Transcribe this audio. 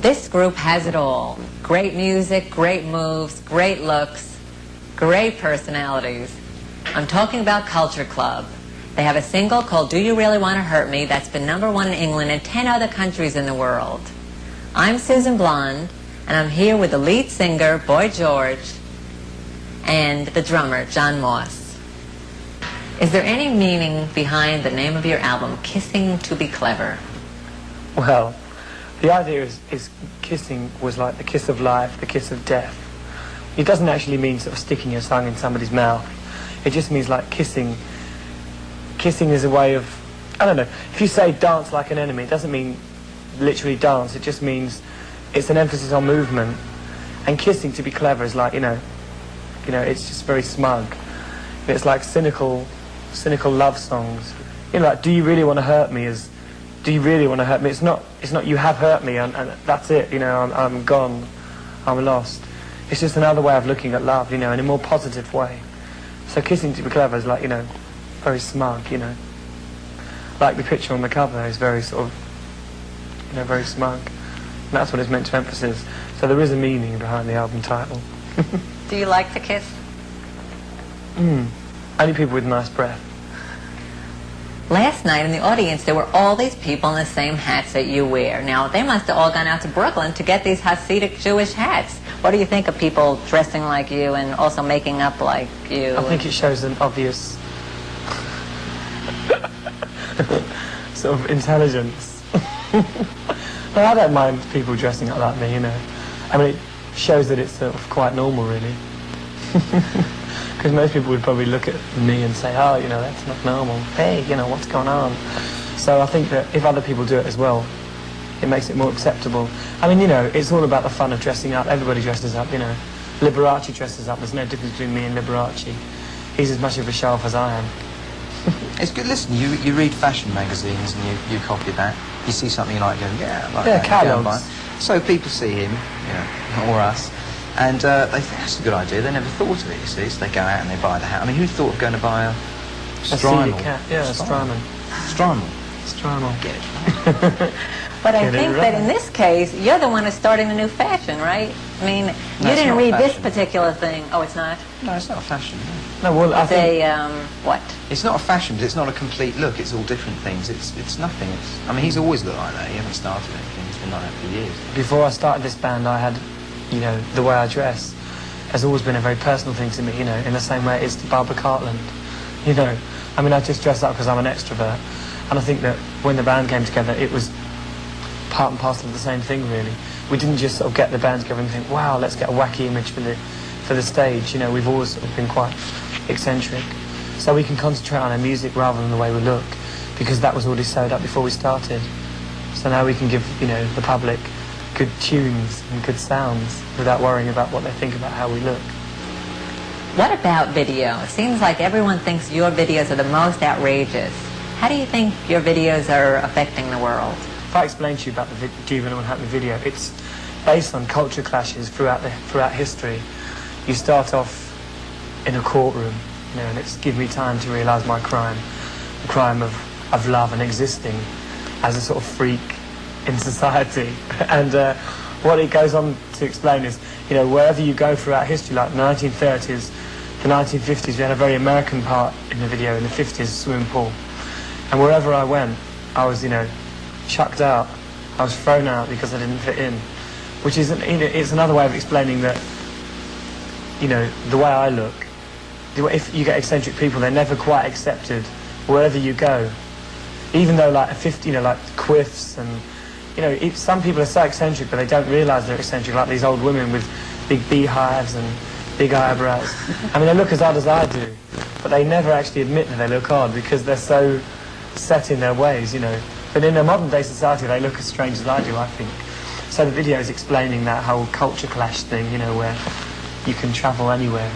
This group has it all. Great music, great moves, great looks, great personalities. I'm talking about Culture Club. They have a single called Do You Really Want to Hurt Me that's been #1 in England and 10 other countries in the world. I'm Susan Blonde, and I'm here with the lead singer, Boy George, and the drummer, Jon Moss. Is there any meaning behind the name of your album, Kissing to Be Clever? Well, the idea is kissing was like the kiss of life, the kiss of death. It doesn't actually mean sort of sticking your tongue in somebody's mouth. It just means like kissing. Kissing is a way of, I don't know, if you say dance like an enemy, it doesn't mean literally dance. It just means it's an emphasis on movement. And kissing to be clever is like, you know, it's just very smug. It's like cynical love songs. You know, like, do you really want to hurt me? Do you really want to hurt me? It's not you have hurt me and that's it, you know, I'm gone, I'm lost. It's just another way of looking at love, you know, in a more positive way. So kissing to be clever is like, you know, very smug, you know. Like the picture on the cover is very sort of, you know, very smug. And that's what it's meant to emphasize. So there is a meaning behind the album title. Do you like to kiss? Only people with nice breath. Last night in the audience there were all these people in the same hats that you wear. Now, they must have all gone out to Brooklyn to get these Hasidic Jewish hats. What do you think of people dressing like you and also making up like you? I think it shows an obvious sort of intelligence. No, I don't mind people dressing up like me, you know. I mean, it shows that it's sort of quite normal, really. Because most people would probably look at me and say, oh, you know, that's not normal. Hey, you know, what's going on? So I think that if other people do it as well, it makes it more acceptable. I mean, you know, it's all about the fun of dressing up. Everybody dresses up, you know. Liberace dresses up. There's no difference between me and Liberace. He's as much of a show-off as I am. It's good. Listen, you read fashion magazines and you copy that. You see something you like, going, yeah, I like that. Catalogs. So people see him, you know, or us, and they think that's a good idea. They never thought of it, you see, so they go out and they buy the hat. I mean, who thought of going to buy a Strymel? Yeah, a Strymel. Strymel. Get it. But I think that in this case, you're the one who's starting the new fashion, right? I mean, you didn't read this particular thing. Oh, it's not? No, it's not a fashion. No, well, I think... what? It's not a fashion, but it's not a complete look. It's all different things. It's nothing. I mean, he's always looked like that. He hasn't started anything. He's been like that for years. Before I started this band, I had, you know, the way I dress has always been a very personal thing to me, you know, in the same way it is to Barbara Cartland. You know, I mean, I just dress up because I'm an extrovert. And I think that when the band came together, it was part and parcel of the same thing, really. We didn't just sort of get the band together and think, wow, let's get a wacky image for the stage. You know, we've always sort of been quite eccentric. So we can concentrate on our music rather than the way we look, because that was already sewed up before we started. So now we can give, you know, the public good tunes and good sounds without worrying about what they think about how we look. What about video? It seems like everyone thinks your videos are the most outrageous. How do you think your videos are affecting the world? If I explain to you about the Do You Really Want to Hurt Me video, it's based on culture clashes throughout history. You start off in a courtroom, you know, and it's give me time to realise my crime, the crime of love and existing as a sort of freak in society. And what it goes on to explain is, you know, wherever you go throughout history, like the 1930s, the 1950s, we had a very American part in the video. In the 50s, swimming pool. And wherever I went, I was, you know, chucked out. I was thrown out because I didn't fit in, which is, you know, it's another way of explaining that, you know, the way I look. If you get eccentric people, they're never quite accepted wherever you go. Even though, like, you know, like quiffs and, you know, some people are so eccentric, but they don't realise they're eccentric, like these old women with big beehives and big eyebrows. I mean, they look as odd as I do, but they never actually admit that they look odd because they're so set in their ways, you know. But in a modern day society, they look as strange as I do, I think. So the video is explaining that whole culture clash thing, you know, where you can travel anywhere